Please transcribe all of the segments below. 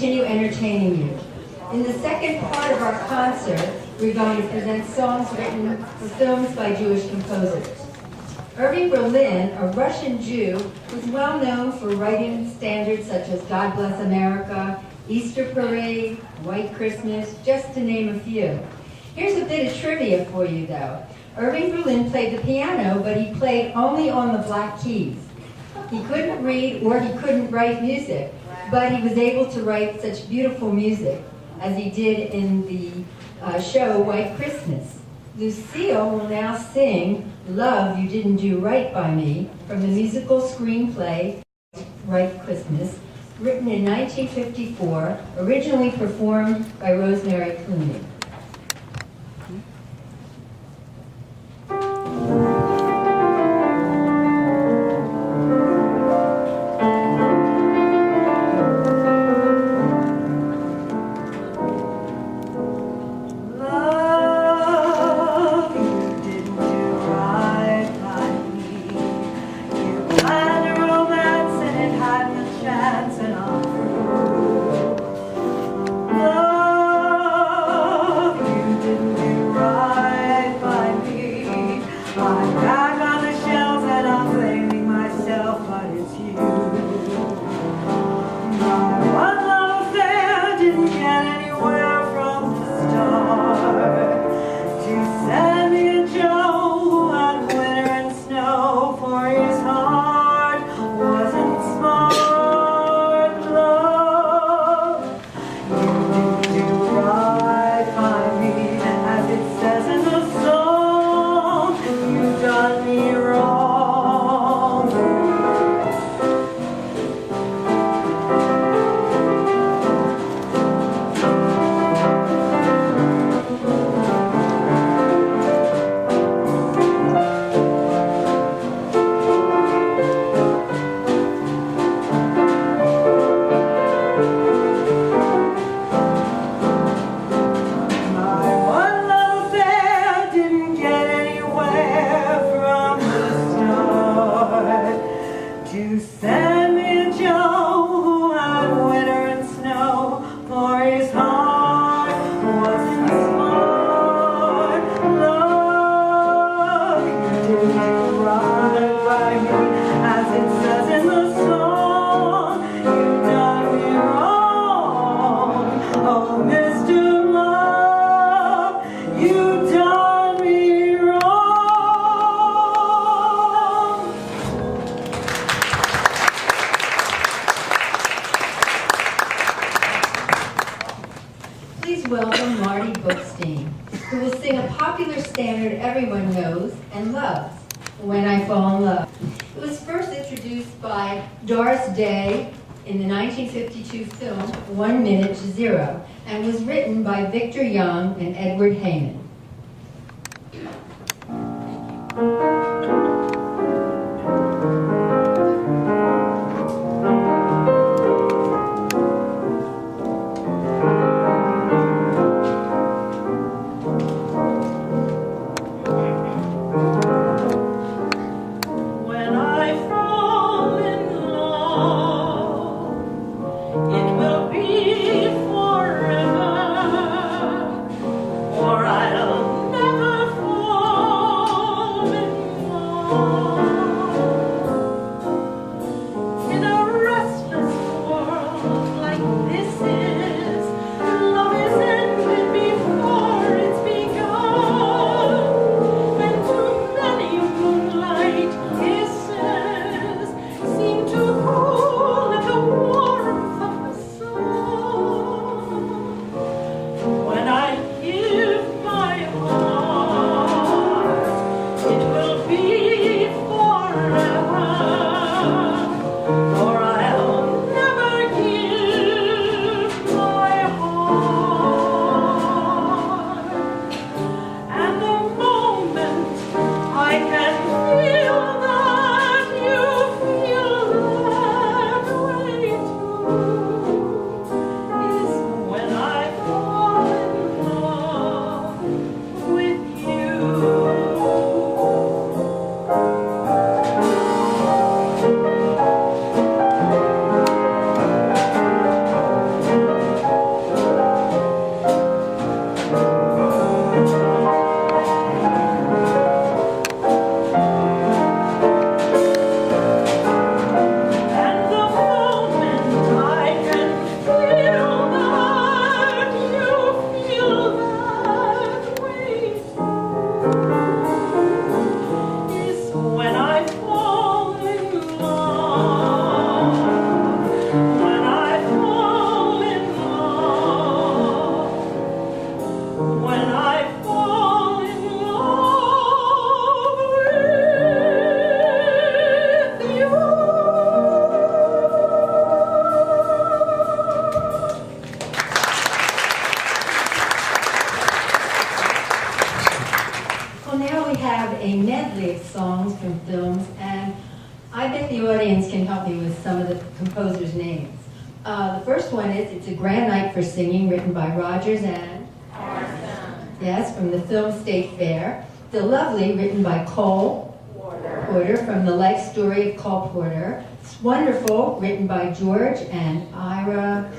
continue entertaining you. In the second part of our concert, we're going to present songs written for films by Jewish composers. Irving Berlin, a Russian Jew, was well known for writing standards such as God Bless America, Easter Parade, White Christmas, just to name a few. Here's a bit of trivia for you, though. Irving Berlin played the piano, but he played only on the black keys. He couldn't read or he couldn't write music, but he was able to write such beautiful music as he did in the show White Christmas. Lucille will now sing Love You Didn't Do Right by Me from the musical screenplay White Christmas, written in 1954, originally performed by Rosemary Clooney. Welcome Marti Bookstein, who will sing a popular standard everyone knows and loves, When I Fall in Love. It was first introduced by Doris Day in the 1952 film 1 Minute to Zero, and was written by Victor Young and Edward Heyman. For I'll never fall a medley of songs from films, and I bet the audience can help me with some of the composers' names. The first one is It's a Grand Night for Singing, written by Rogers and yes, from the film State Fair. The Lovely, written by Cole Porter from the life story of Cole Porter. It's Wonderful, written by George and Ira,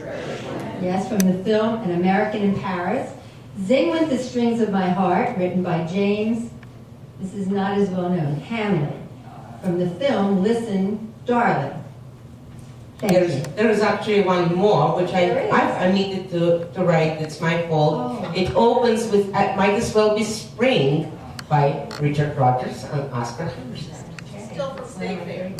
yes, from the film An American in Paris. Zing with the Strings of My Heart, written by James, this is not as well known, Hanley, from the film Listen, Darling. There is actually one more, which I needed to write. It's my fault. Oh. It opens with Might As Well Be Spring by Richard Rodgers and Oscar Hammerstein. Still from State Fair.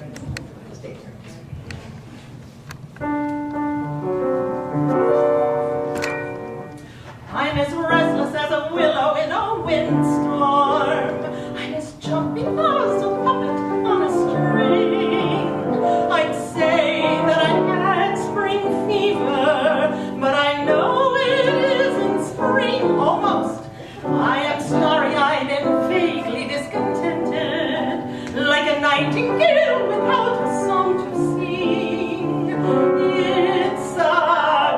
I'm as restless as a willow in a windstorm. I'm as jumping as a puppet on a string. I'd say that I had spring fever, but I know it isn't spring almost. I am starry-eyed and vaguely discontented, like a nightingale without a song to sing. It's a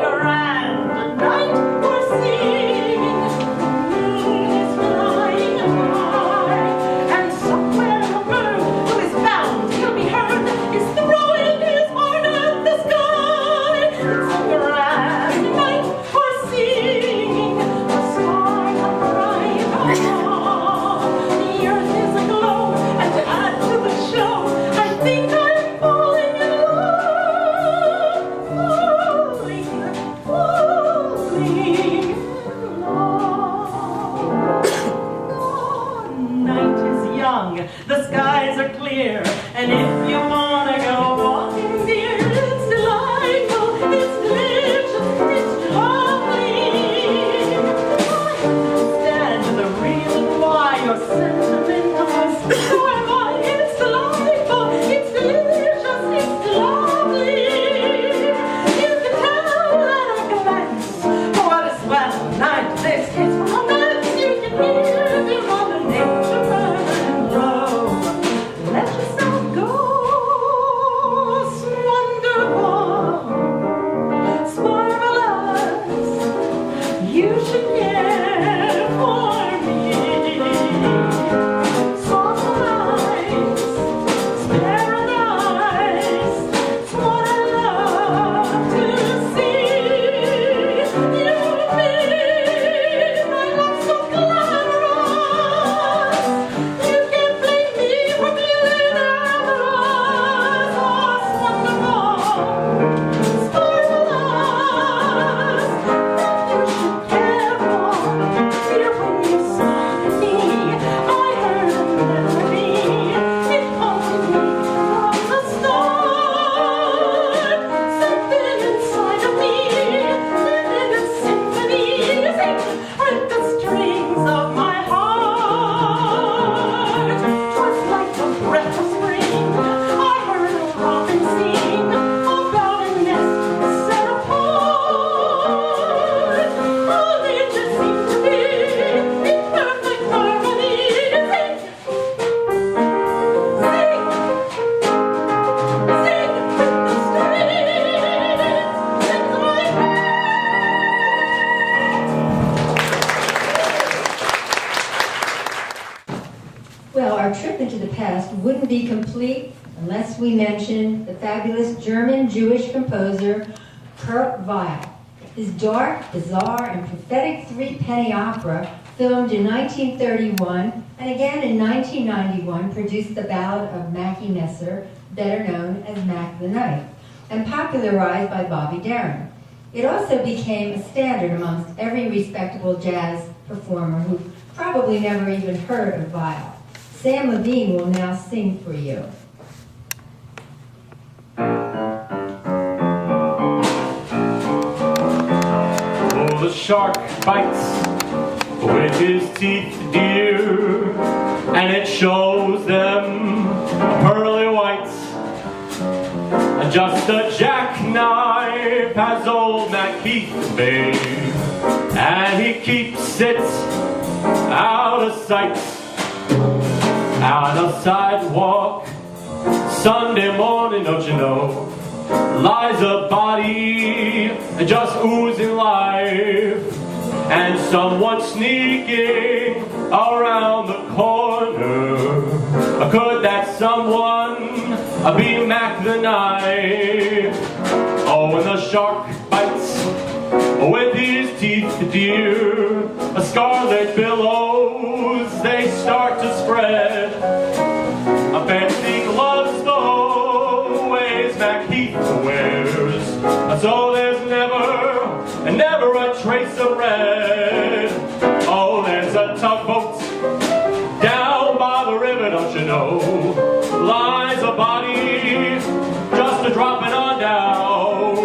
grand night for singing. The moon is flying high, and somewhere a bird who is bound to be heard is throwing his horn at the sky. It's a grand night for singing. The stars are bright above. The earth is aglow, and to add to the show, I think I'm falling in love. Falling in love. The night is young, the skies are clear, and if you wanna go walking, dear, it's delightful, it's delicious, it's lovely. I understand the reason why you're sentimental. So am I. It's delightful, it's delicious, it's lovely. You can tell at a glance what a swell night this is for romance. You can hear the nature burn and grow. Let yourself go. It's wonderful, it's marvelous. You should care for me. Soft eyes, it's paradise. It's what I love to see. You made my love so glamorous. You can't blame me for feeling amorous. Oh, it's wonderful, it's marvelous. That you should care for. Dear, when you smiled at me, I heard a melody. It haunted me from the start. Something inside of me lived in a symphony. Sing with the strings of my heart. 'Twas like the breath of spring. I heard a robin sing about a nest set apart. All nature seemed to be in perfect harmony. Sing, sing, sing with the strings in my Well, our trip into the past wouldn't be complete unless we mentioned the fabulous German Jewish composer Kurt Weill. His dark, bizarre, and prophetic three-penny opera, filmed in 1931 and again in 1991, produced the ballad of Mackie Messer, better known as Mac the Knife, and popularized by Bobby Darin. It also became a standard amongst every respectable jazz performer who probably never even heard of Weill. Sam Levine will now sing for you. Oh, the shark bites with his teeth, dear, and it shows them pearly whites. Just a jackknife has old Mackie made, and he keeps it out of sight. On a sidewalk, Sunday morning, don't you know, lies a body just oozing life, and someone sneaking around the corner. Could that someone be Mac the Knife? Oh, when the shark bites with his teeth, dear, scarlet billows, they start to spread. A fancy gloves, the ways Mac Heath wears, so there's never a trace of red. Oh, there's a tugboat down by the river, don't you know, lies a body just a-dropping on down.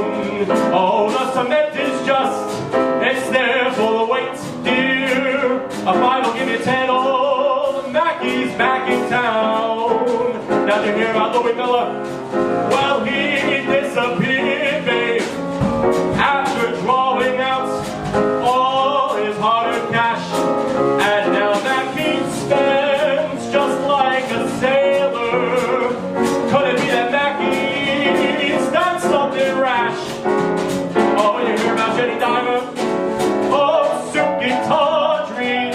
Oh, the cement is it's there for the weight, dear. A 5 will give you 10, oh, Mackie's back in town. Now you hear about Louis Miller? Well, he disappeared, babe, after drawing out all his hard-earned cash. And now Mackie spends just like a sailor. Could it be that Mackie's done something rash? Oh, you hear about Jenny Diver? Oh, Suki Tawdry.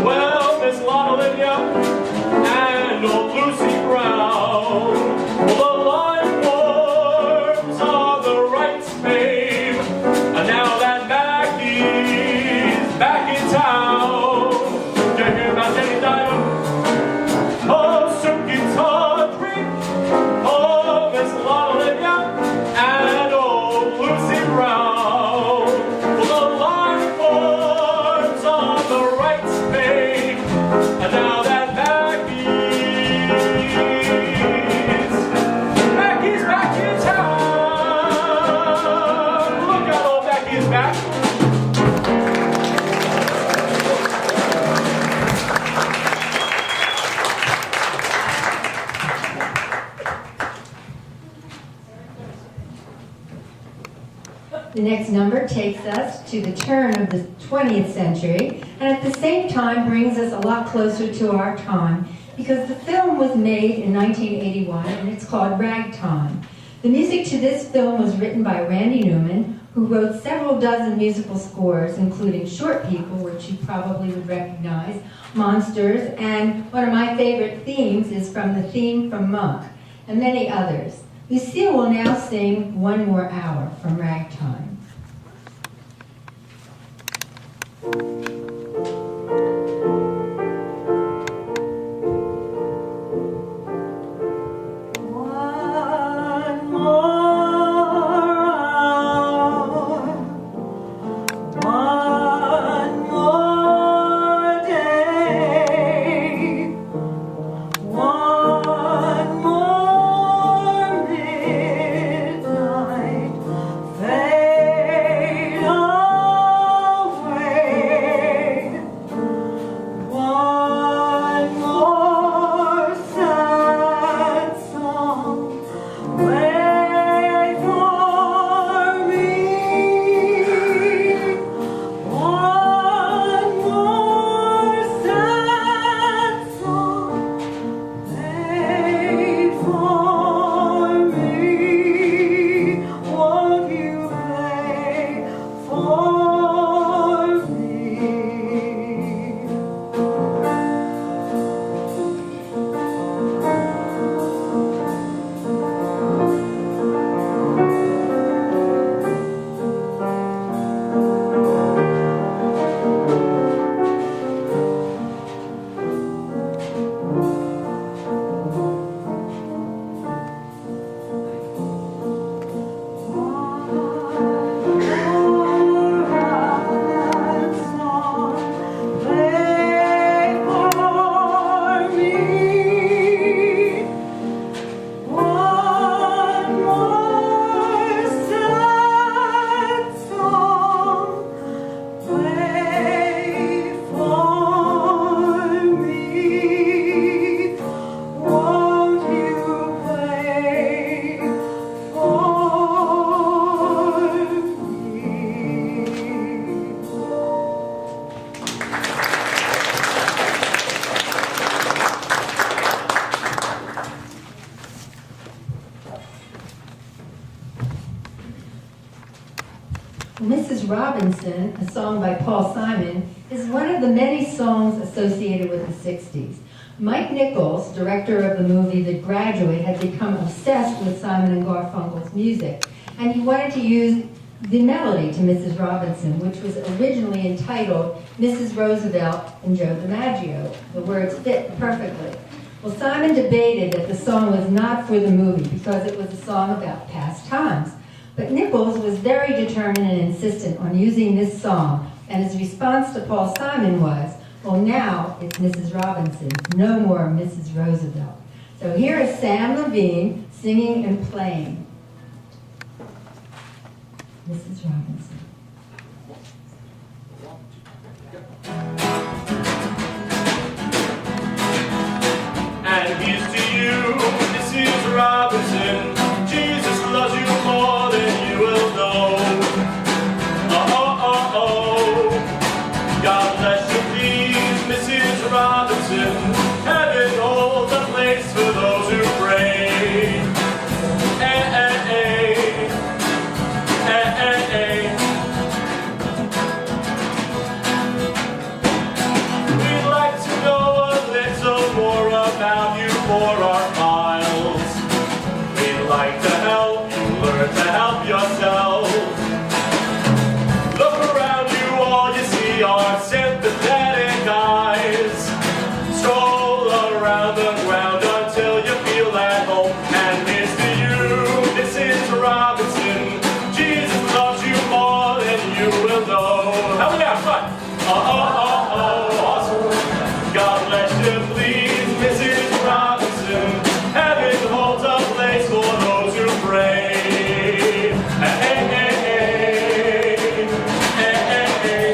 Well, Miss Lotta Lydia and old Lucy Brown. Well, the line forms on the right, babe. And now that Mackie's back in town. Do you hear about Jenny Diver? Oh, Suki Tawdry. Oh, Miss Lotta Lydia and old Lucy Brown. Well, the line forms on the right, babe. And now that Mackie's back in town. Look out, old Mackie's back. The next number takes us to the turn of the 20th century, and at the same time brings us a lot closer to our time, because the film was made in 1981, and it's called Ragtime. The music to this film was written by Randy Newman, who wrote several dozen musical scores, including Short People, which you probably would recognize, Monsters, and one of my favorite themes is from the theme from Monk, and many others. Lucille will now sing One More Hour from Ragtime. One more hour, one more day, one more midnight fade away, one more sad song wait for me, one more sad song wait for me. Won't you play for me? One more Mrs. Robinson, a song by Paul Simon, is one of the many songs associated with the 60s. Mike Nichols, director of the movie The Graduate, had become obsessed with Simon and Garfunkel's music, and he wanted to use the melody to Mrs. Robinson, which was originally entitled Mrs. Roosevelt and Joe DiMaggio. The words fit perfectly. Well, Simon debated that the song was not for the movie because it was a song about past times. But Nichols was very determined and insistent on using this song, and his response to Paul Simon was, well, now it's Mrs. Robinson, no more Mrs. Roosevelt. So here is Sam Levine singing and playing Mrs. Robinson. And here's to you, Mrs. Robinson. Jesus loves you more than you will know. Oh, oh, oh, oh. God bless you, please, Mrs. Robinson. Heaven holds a place for those who pray. Eh, eh, eh. Eh, eh, eh. We'd like to know a little more about you for our files. We'd like to help you learn to help yourself. Look around you, all you see are sympathetic eyes. Stroll around the ground until you feel at home. And here's to you, Mrs. Robinson. Jesus loves you more than you will know. Help me out, fun. Oh, oh, oh, oh, awesome. God bless you, please, Mrs. Robinson. Heaven holds a place for those who pray. Hey, hey, hey, hey, hey, hey.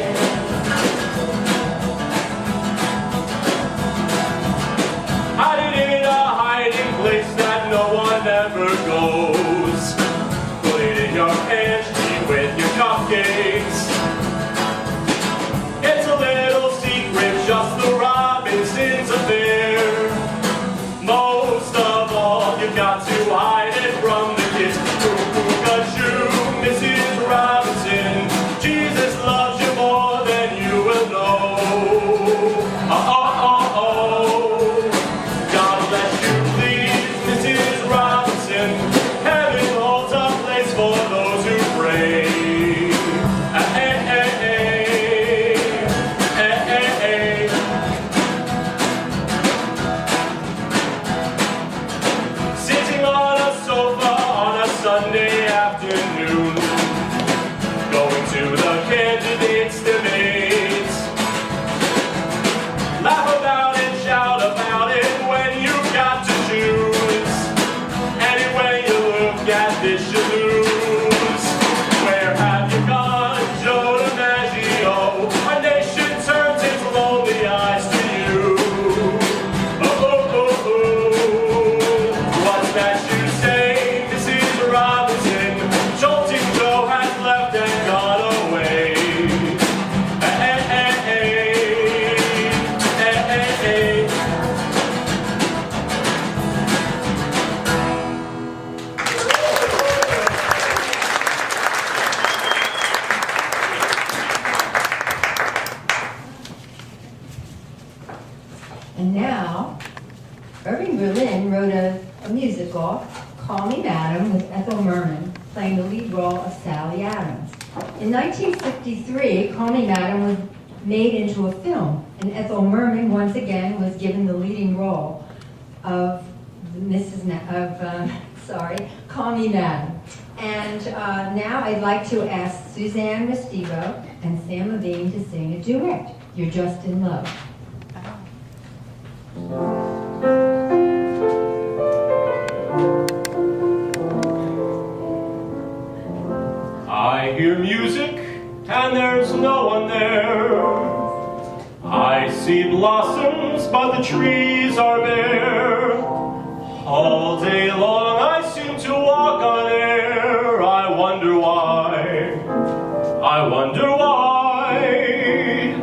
Hiding in a hiding place that no one ever goes. Put it in your pantry with your cupcakes. It's a little secret, just the Robinsons affair. Most of all, you've got to hide it from the kids. Cause you, Mrs. Robinson, Jesus loves you more than you will know. Oh, oh, oh, oh. God bless you, please, Mrs. Robinson. Heaven holds a place for those who pray. Eh, eh, eh, eh, eh, eh. Sitting on a sofa on a Sunday afternoon, going to the candidates' debates. Laugh about it, shout about it when you've got to choose. Any way you look at this, you lose. Where have you gone, Joe DiMaggio? Our nation turns its lonely eyes to you. Oh, oh, oh, oh. What's that you say, Mrs. Robinson? Jolting Joe has left and gone away. Eh, eh, eh, eh. Eh, eh, eh. And now, Irving Berlin wrote a musical, Call Me Madam, with Ethel Merman playing the lead role of Sally Adams. In 1953, Call Me Madam was made into a film, and Ethel Merman once again was given the leading role of Call Me Madam. And now I'd like to ask Suzanne Restivo and Sam Levine to sing a duet, You're Just in Love. I hear music and there's no one there. I see blossoms but the trees are bare. All day long I seem to walk on air. I wonder why. I wonder why.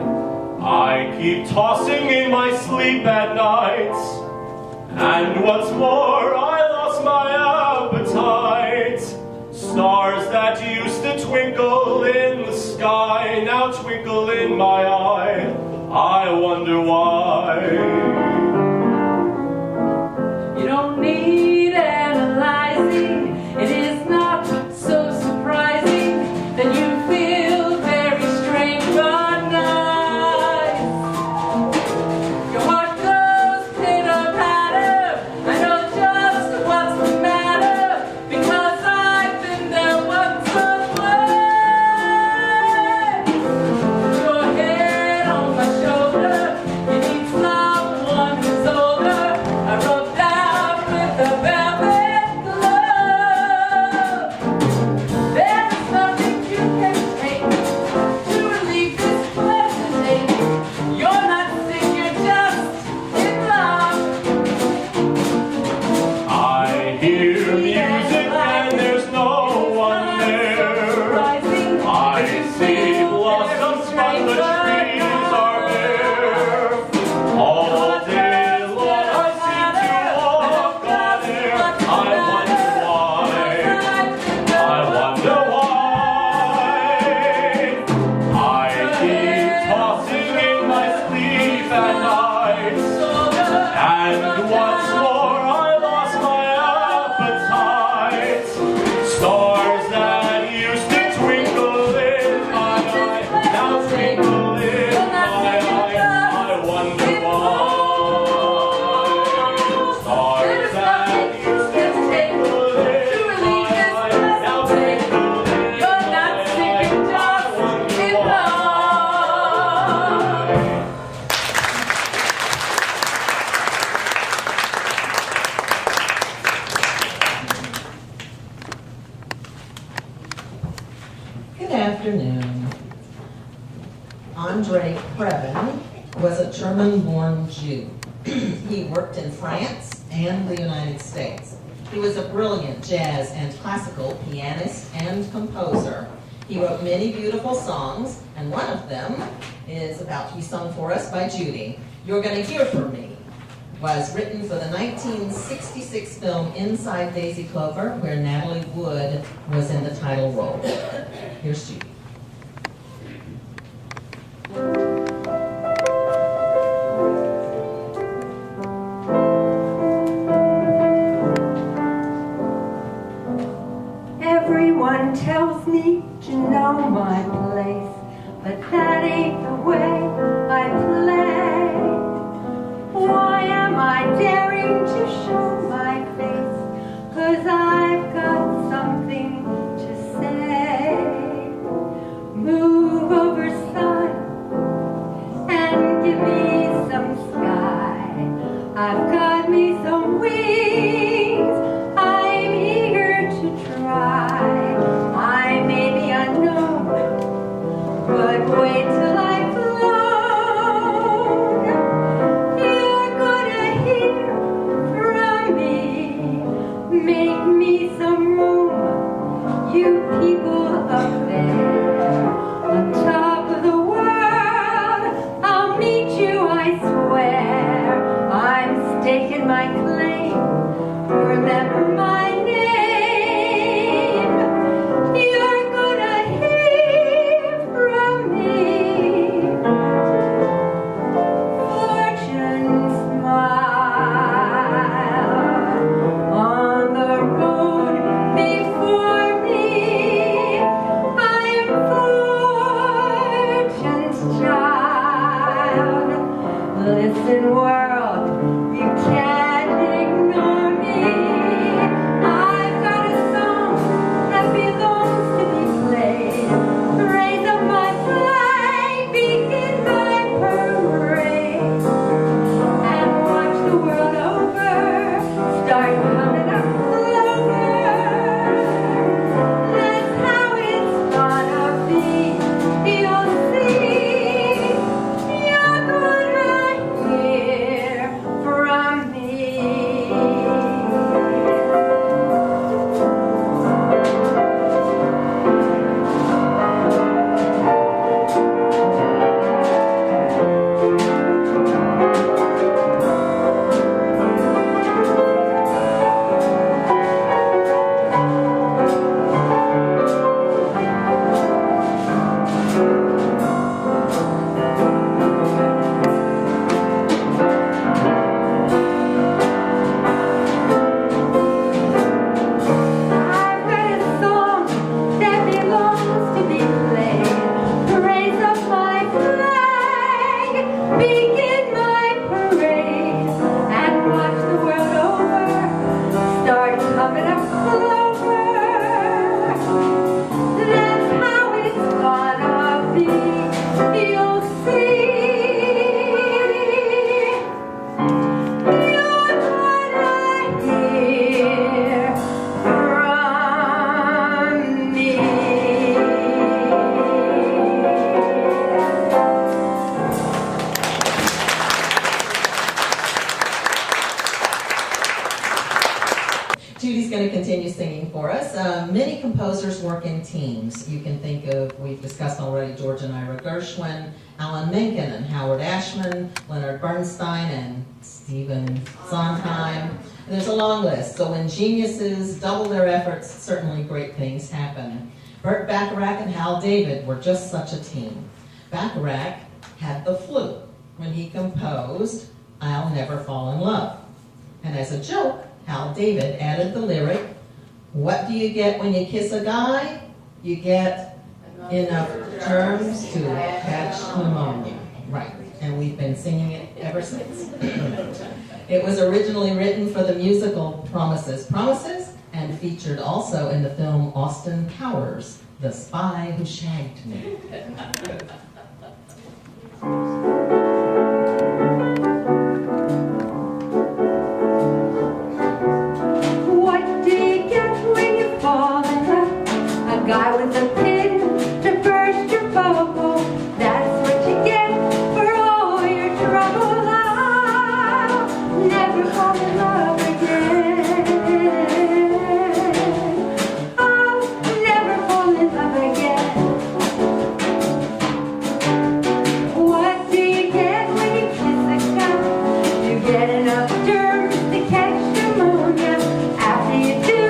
I keep tossing in my sleep at night. And what's more, I lost my appetite. Stars that used to twinkle in sky now twinkle in my eye. I wonder why. You don't need analyzing. It is not so surprising that you feel very strange but nice. Your heart goes pitter-patter. I know just what's the matter because I've been there once or twice. Your head on my shoulder. You need someone who's older. I rub down with the velvet glove. There's nothing you can take to relieve this pleasant ache. You're not sick, you're just in love. I hear music and there's no one there. I see blossoms but the trees are bare. All day long I seem to walk on air. I wonder why. I wonder why. I keep tossing in my sleep at night. And once more I lost my appetite. Stars that used to twinkle in my eye now twinkle in my eye. I wonder why. Stars that used to twinkle in my eye now twinkle in You're my not sick, eye. you're I just wonder in why. love. Good afternoon. Andre Previn was a German-born Jew. He worked in France and the United States. He was a brilliant jazz and classical pianist and composer. He wrote many beautiful songs, and one of them is about to be sung for us by Judy. You're Gonna Hear From Me was written for the 1966 film Inside Daisy Clover, where Natalie Wood was in the title role. Here's Judy. Everyone tells me to know my place, but that ain't the way I play. Why am I daring to show my face? 'Cause I've got something to say. Move over, sun, and give me some sky. I've got me some wings. I'm eager to try. I may be unknown, but wait till I've flown. You're gonna hear from me. Make me some room, you people up there. you'll see. You're gonna hear from me. Judy's going to continue singing for us. Many composers work in teams. You can think of, we've discussed already, George and Ira Gershwin, Alan Menken and Howard Ashman, Leonard Bernstein and Stephen Sondheim. There's a long list. So when geniuses double their efforts, certainly great things happen. Burt Bacharach and Hal David were just such a team. Bacharach had the flu when he composed I'll Never Fall in Love. And as a joke, Hal David added the lyric, what do you get when you kiss a guy? You get enough germs to catch pneumonia. Right, and we've been singing it ever since. It was originally written for the musical Promises, Promises, and featured also in the film Austin Powers, The Spy Who Shagged Me. A guy with a pin to burst your bubble. That's what you get for all your trouble. I'll never fall in love again. I'll never fall in love again. What do you get when you kiss a guy? You get enough germs to catch pneumonia. After you do,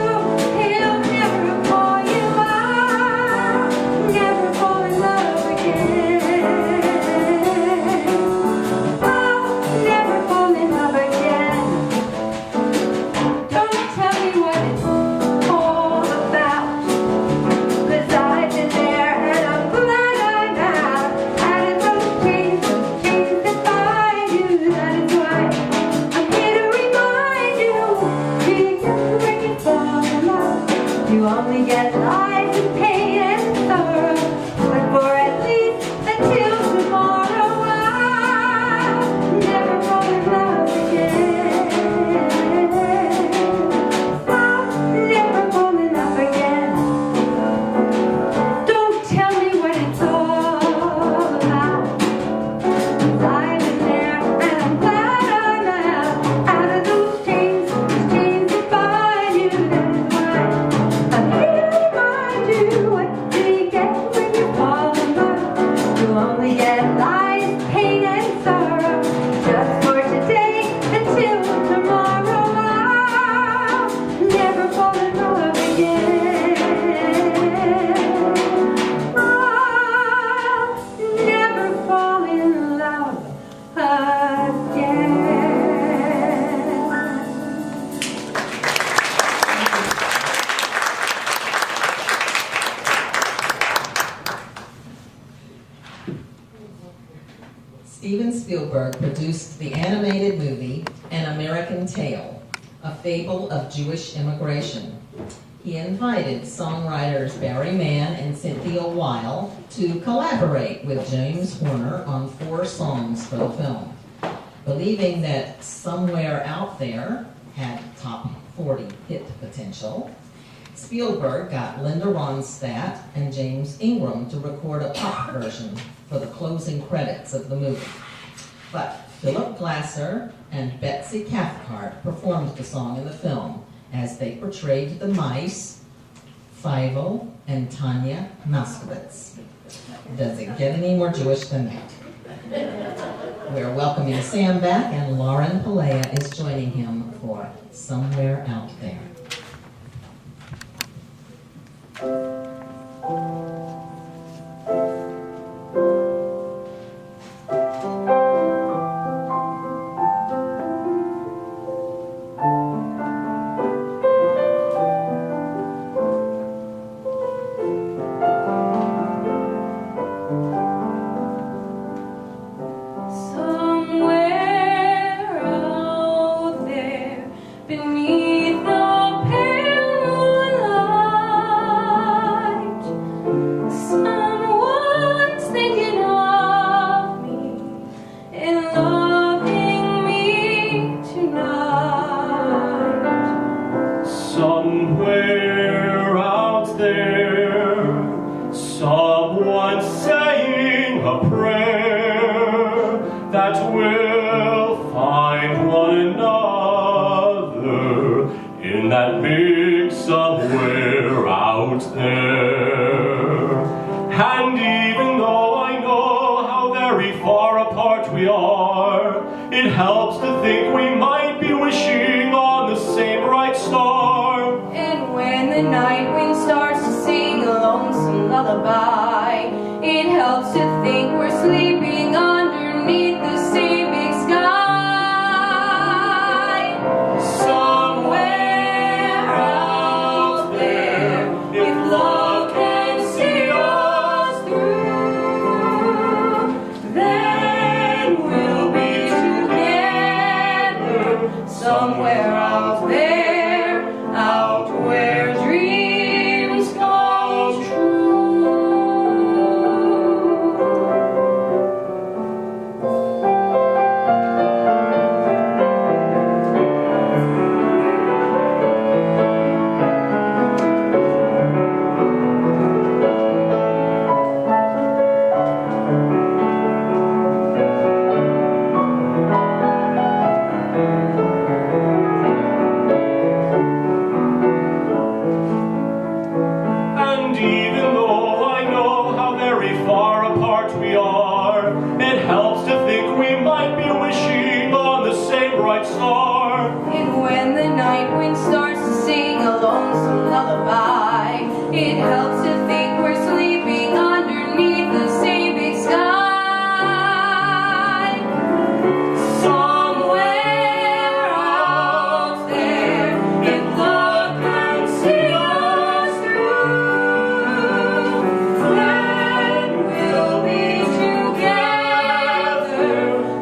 he'll never call you out. Never fall in love again. I'll never fall in love again. Don't tell me what it's all about, 'cause I've been there and I'm glad I'm out. Out of those chains that bind you. That is why I'm here to remind you. Because when you fall in love, you only get lies and pain and sorrow. But for at least until tomorrow, I'll never fall in love again. I'll never fall in love again. Don't tell me what it's all about, 'cause I've been there and I'm glad I'm out of those chains that bind you. That is why I'm here to remind you. What do you get when you fall in love? You only get lies, pain, and sorrow. Just for today until tomorrow, I'll never fall in love again. I'll never fall in love again. Steven Spielberg produced the animated movie An American Tale, a fable of Jewish immigration. He invited songwriters Barry Mann and Cynthia Weil to collaborate with James Horner on 4 songs for the film. Believing that Somewhere Out There had top 40 hit potential, Spielberg got Linda Ronstadt and James Ingram to record a pop version for the closing credits of the movie. But Philip Glasser and Betsy Cathcart performed the song in the film as they portrayed the mice, Fievel and Tanya Moskowitz. Does it get any more Jewish than that? We're welcoming Sam back, and Lauren Pelaia is joining him for Somewhere Out There. Somewhere out there beneath the pale moonlight, a prayer that we'll find one another in that big somewhere out there. And even though I know how very far apart we are, it helps to think we might be wishing on the same bright star. And when the night wind starts to sing a lonesome lullaby, it helps to think we're sleeping underneath the same big sky. Somewhere out there, if love can see us through, then we'll be together. Somewhere out there, out where dreams come true. And even though I know how very far apart we are, it helps to think we might be wishing on the same bright star. And when the night wind starts to sing a lonesome lullaby, it helps to think we're sleeping underneath the same big sky. Somewhere out there, if love can see us through, then we'll be together.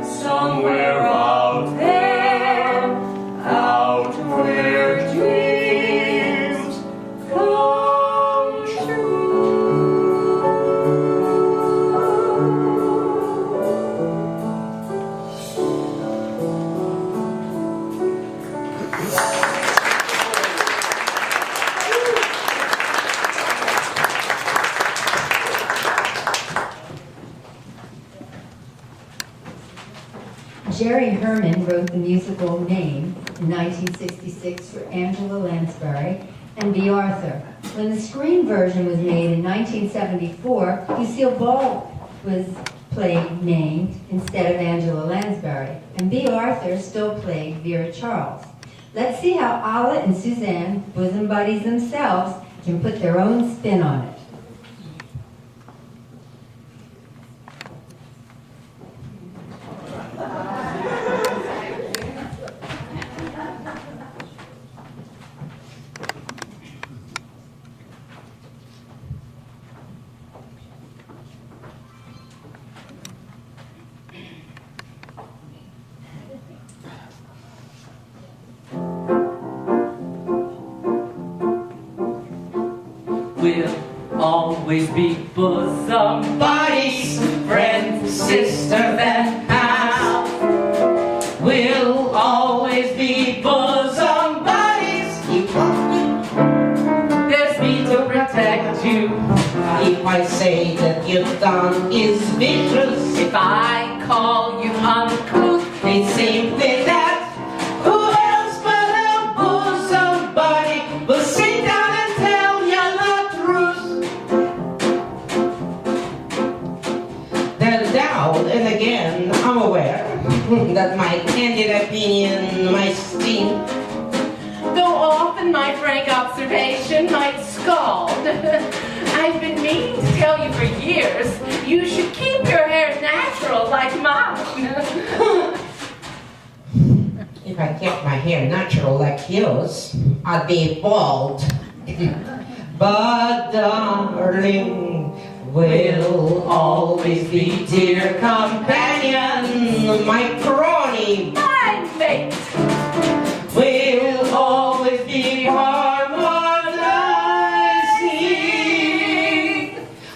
Somewhere out there, out where dreams come true. Jerry Herman wrote the musical Name in 1966 for Angela Lansbury and B. Arthur. When the screen version was made in 1974, Lucille Ball was played named instead of Angela Lansbury, and B. Arthur still played Vera Charles. Let's see how Alla and Suzanne, bosom buddies themselves, can put their own spin on it. We'll always be bosom buddies, friends, sisters, and pals. We'll always be bosom buddies. There's me to protect you. If I say that you've done is vicious, If I call you uncouth, it's simply that. Who else but a bosom buddy will sit down and tell you the truth? Then now and again, I'm aware that my candid opinion might sting. Though often my frank observation might scald. I've been meaning to tell you for years, you should keep your hair natural like mine. If I kept my hair natural like yours, I'd be bald. But darling, we'll always be dear companion, my crony. My mate. We'll always be harmonizing.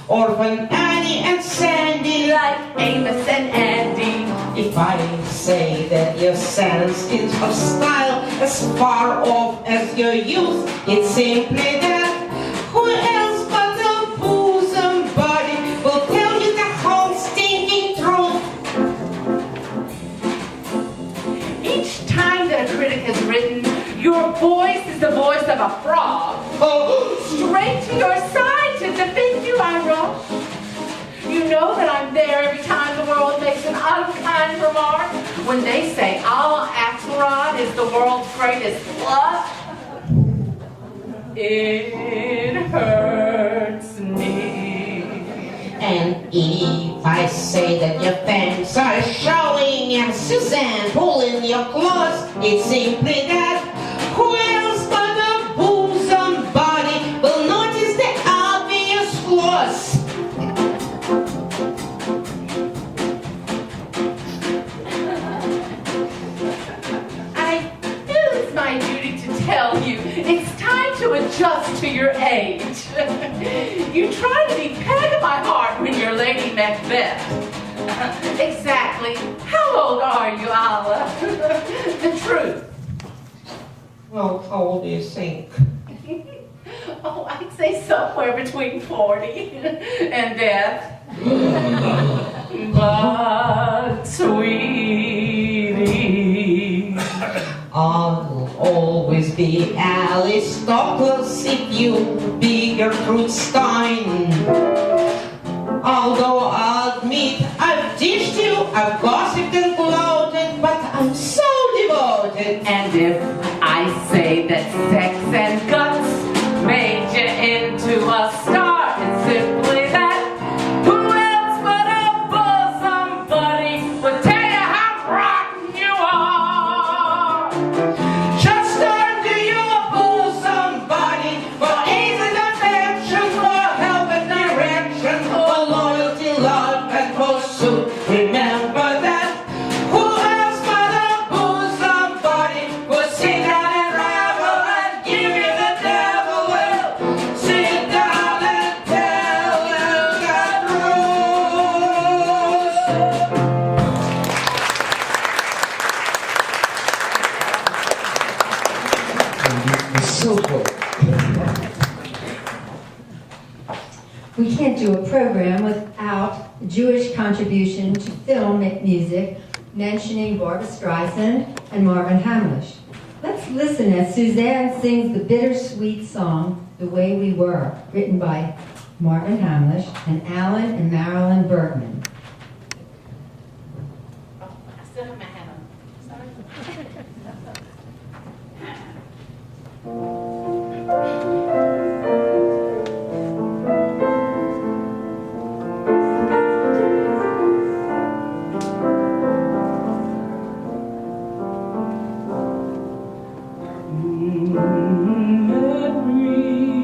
Orphan Annie and Sandy, Like Amos and Andy. if I say that your sense is of style as far off as your youth, it's simply that. Who else but the bosom buddy will tell you the whole stick? of a frog. Straight to your side to defend you I rush. You know that I'm there every time the world makes an unkind remark. When they say Alla Axelrod is the world's greatest bluff, it hurts me. And if I say that your fangs are showing and Suzanne pulling your clothes, it's simply that who else but a bosom body will notice the obvious flaws? I feel it's my duty to tell you, it's time to adjust to your age. You try to be peg of my heart when you're Lady Macbeth. Exactly. How old are you, Alla? The truth. Well, how old do you think? Oh, I'd say somewhere between 40 and death. But, sweetie, I'll always be Aristocles if you be Gertrude Stein. Although I'll admit I've dished you, I've gossiped and gloated, but I'm so devoted. and if I say that sex and guts made you into a star, it's simply that who else but a bosom buddy would tell you how rotten you are? Just turn to your bosom body for ease and affection, for help and direction, for loyalty, love, and pursuit. Remember that who else but a bosom body will sit down and revel and give you the devil will sit down and tell you the truth. So good. We can't do a program without the Jewish contribution to film music mentioning Barbra Streisand and Marvin Hamlisch. Let's listen as Suzanne sings the bittersweet song, The Way We Were, written by Marvin Hamlisch and Alan and Marilyn Bergman. Oh, I still have my hat on. Sorry.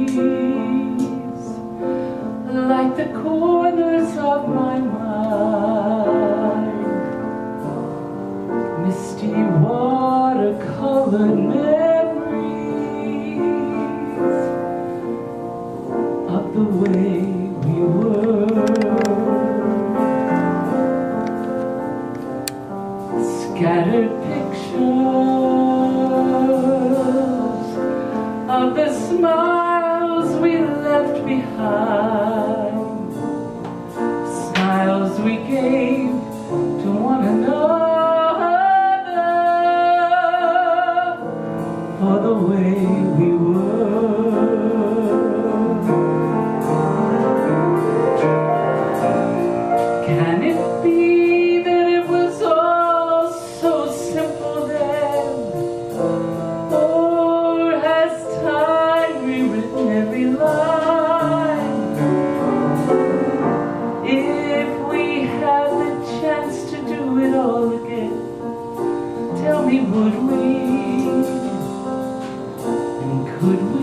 Memories like the corners of my mind, misty watercolor memories of the way we were, scattered pictures of the smiles we left behind, smiles we gave to one another for the way we were. Can it be that it was all so simple then? Or has time rewritten every line? If we had the chance to do it all again, tell me, would we? And could we?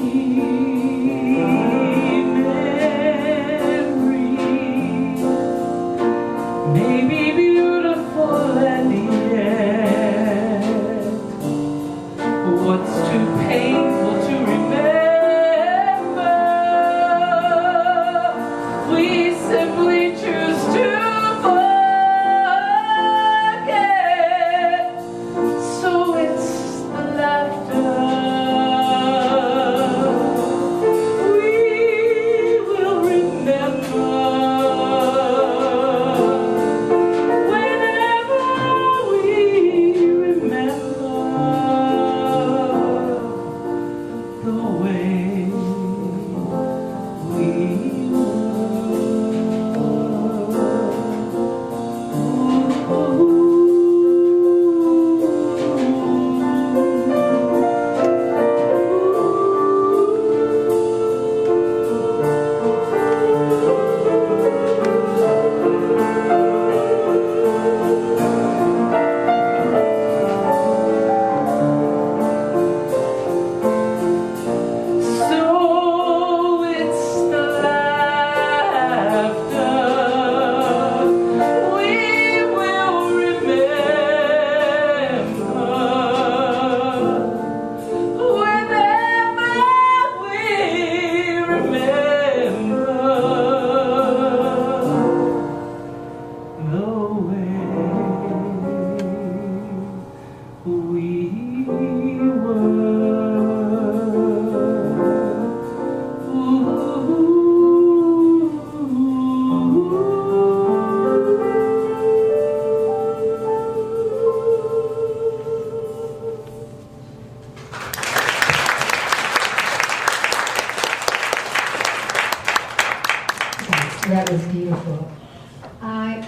the way we were. That was beautiful.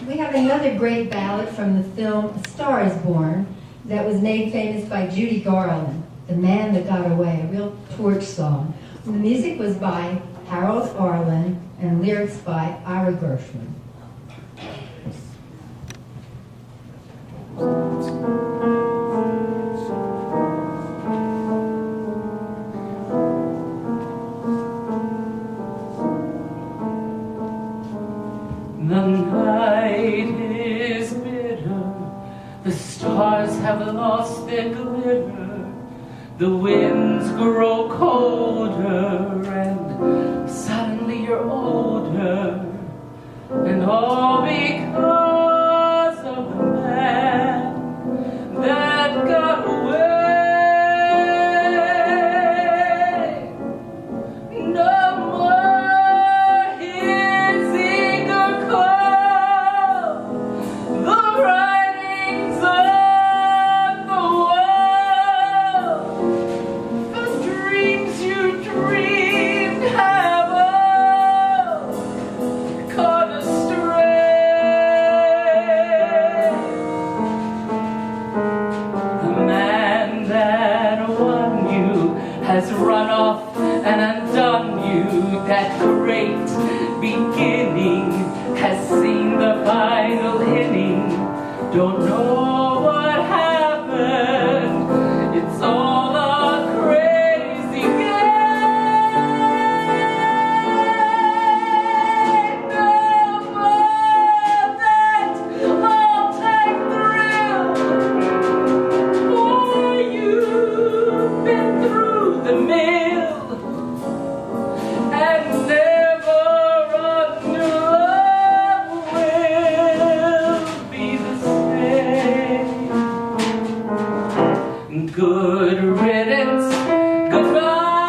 We have another great ballad from the film A Star is Born that was made famous by Judy Garland, The Man That Got Away, a real torch song. The music was by Harold Arlen and lyrics by Ira Gershwin. The night is bitter, the stars have lost their glitter, the winds grow colder, and suddenly you're older, and all because of the man that got away. No more his eager call, the writings on the wall, the dreams you dreamed have all caught astray. The man that won you has run off and undone you. That great beginning has seen the final inning. Don't know what happened. It's all a crazy game. No more that all-time thrill. For you've been through the mill, and never a new love will be the same. Good riddance, goodbye.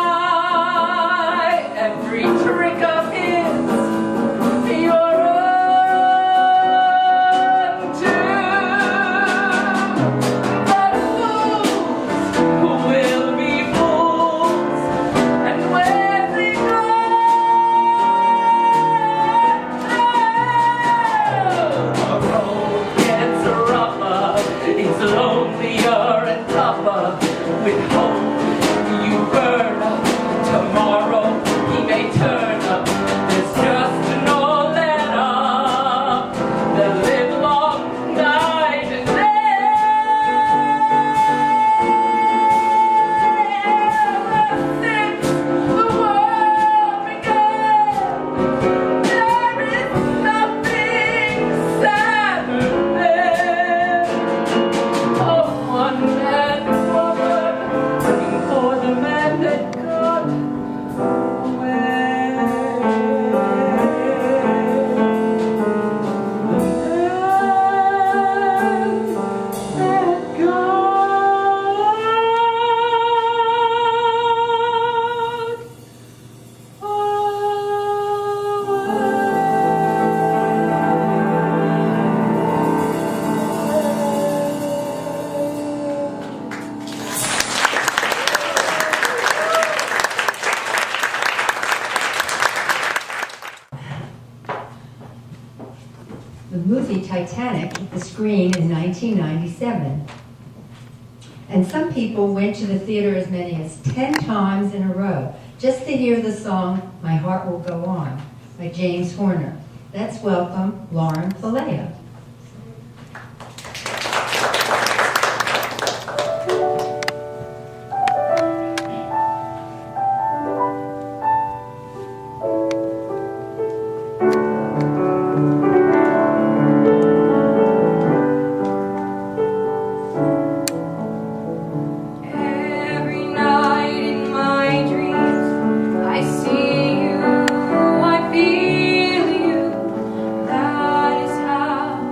Every trick of his, you're unto. But fools will be fools, and when they know the road gets rougher, it's lonelier and tougher. With hope you burn up, tomorrow he may turn up. There's just no let up. The live long night and day. Ever since the world began, there is nothing sadder than one man and woman looking for the man that got away. The man that The movie Titanic hit the screen in 1997. And some people went to the theater as many as 10 times in a row just to hear the song My Heart Will Go On by James Horner. Let's welcome Lauren Pelaia. Every night in my dreams, I see you, I feel you. That is how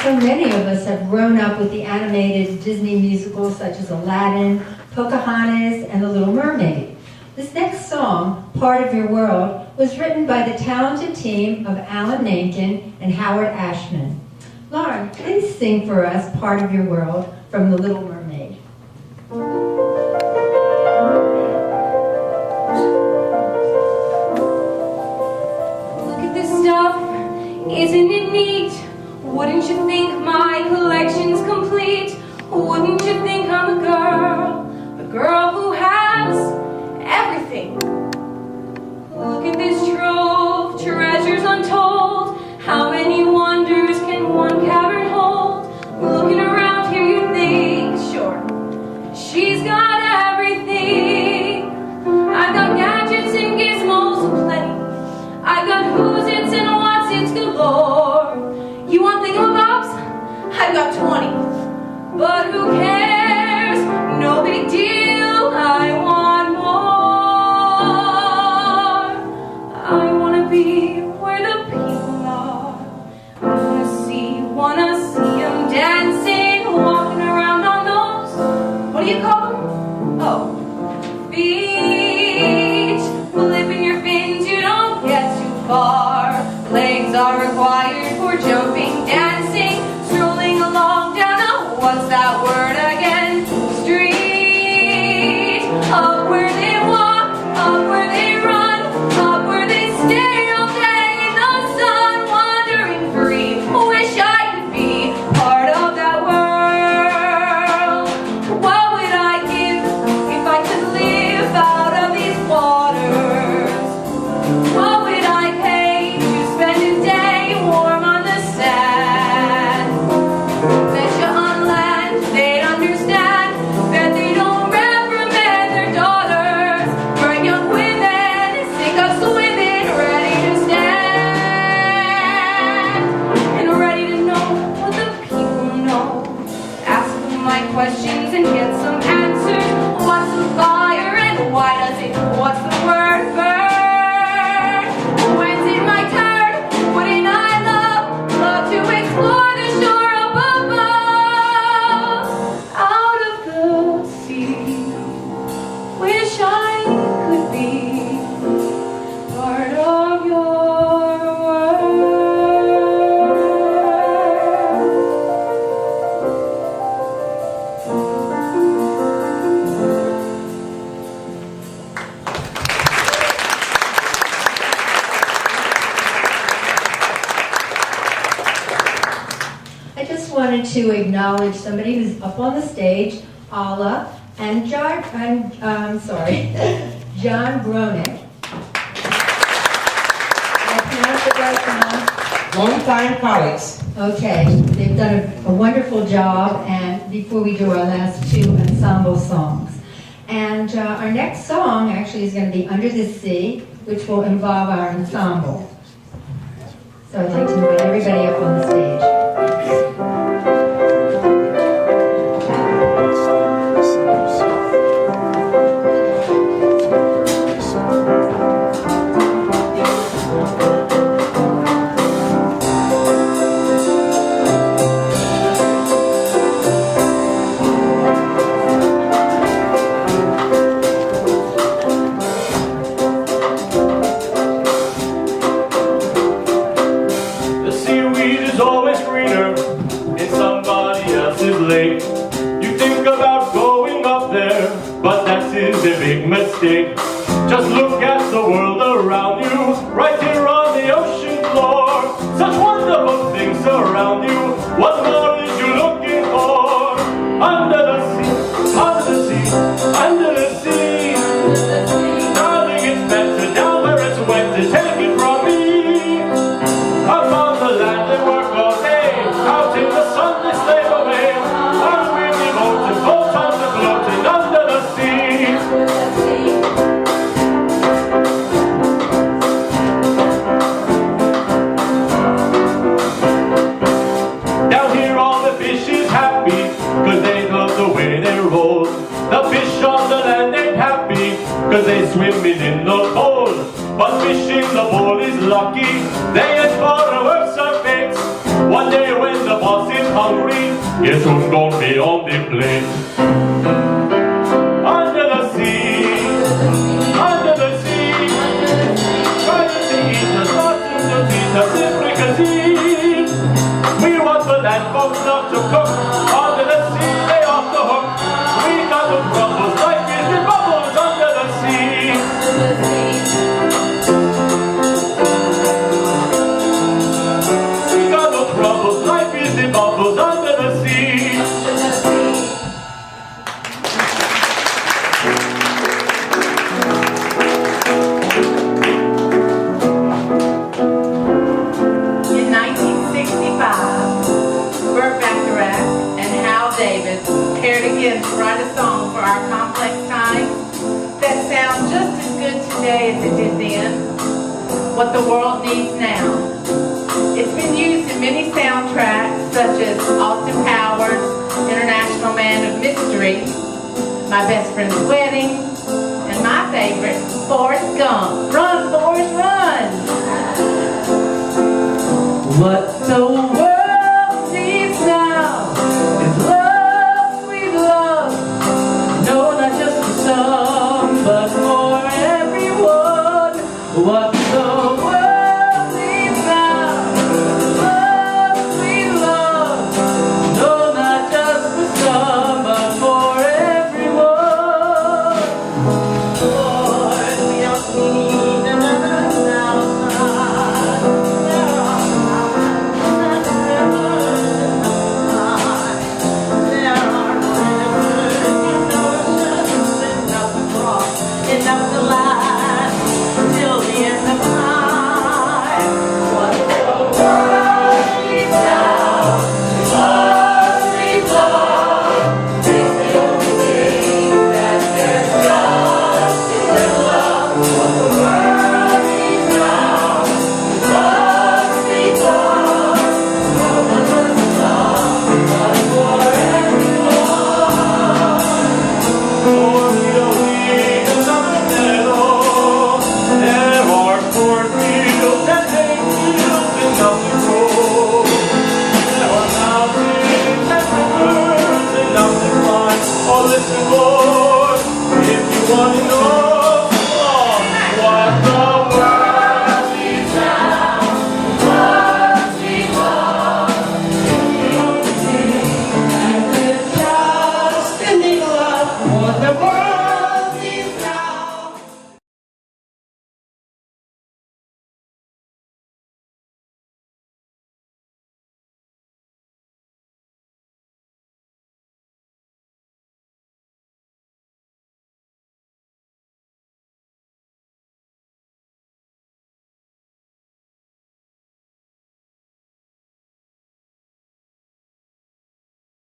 So many of us have grown up with the animated Disney musicals such as Aladdin, Pocahontas, and The Little Mermaid. This next song, Part of Your World, was written by the talented team of Alan Menken and Howard Ashman. Lauren, please sing for us Part of Your World from The Little Mermaid. Look at this stuff, isn't it neat? Wouldn't you think my collection's complete? Wouldn't you think I'm a girl who has everything? Look at this trove, treasures untold. How many wonders can one cavern hold? Looking around here you think, sure, she's got everything. I've got gadgets and gizmos aplenty. I've got who's its and what's its galore. You want thingamabobs? I've got 20. But who cares? No big deal. I want more. I want to be where the people are. I wanna see them dancing, walking around on those, what do you call them? Oh, feet. Flipping your fins, you don't get too far. Legs are required for jumping, dancing, strolling along down a, what's that word again? Street. Up where they walk, up where they run, up where they stay all day in the sun, wandering free. Wish I could be part of that world. What would I give if I could live out of these waters? What would I pay to spend a day warm on the sand? Bet you on land they'd understand that they don't reprimand their daughters. Bright young women, sick of swimming, ready to stand and ready to know what the people know. Ask them my questions and get some answers. What's the fire and why does it? What's the word burn? When's it my turn? Wouldn't I love to explore the shore up above, out of the sea? Wish I could be part of your world. I just wanted to acknowledge somebody who's up on the stage, Alla, and John Gronick. Did I pronounce it right, John? Long-time colleagues. Okay, they've done a wonderful job, and before we do our last two ensemble songs. And our next song actually is going to be Under the Sea, which will involve our ensemble. So I'd like to invite everybody up on the stage. The seaweed is always greener in somebody else's lake. You think about going up there, but that is a big mistake. Just look at the world around you, right here on the ocean floor. Such wonderful things around you. What more is you looking for? Under the sea, under the sea, under the sea. Darling, it's better down where it's wet. To take it from me. Up on the land they work all day. Out in the sun they slave away. On windy boats and boats on the floating under the sea. cause they swimming in the bowl. But fishing the bowl is lucky, they ain't for a worse of fate. One day when the boss is hungry, guess who's gonna be on the plate? Under the sea, under the sea, trying to eat us, nothing to teach us in fricassee. We want the land folks not to cook, under the sea they off the hook. We got the troubles, life is the bubbles under the sea. We got no troubles, life is the bubbles under the sea. In 1965, Burt Bacharach and Hal David paired again to write a song for our complex times that sounds just as good today as it did then. What the world needs now. It's been used in many soundtracks such as Austin Powers' International Man of Mystery, My Best Friend's Wedding, and my favorite, Forrest Gump. Run, Forrest, run! What the world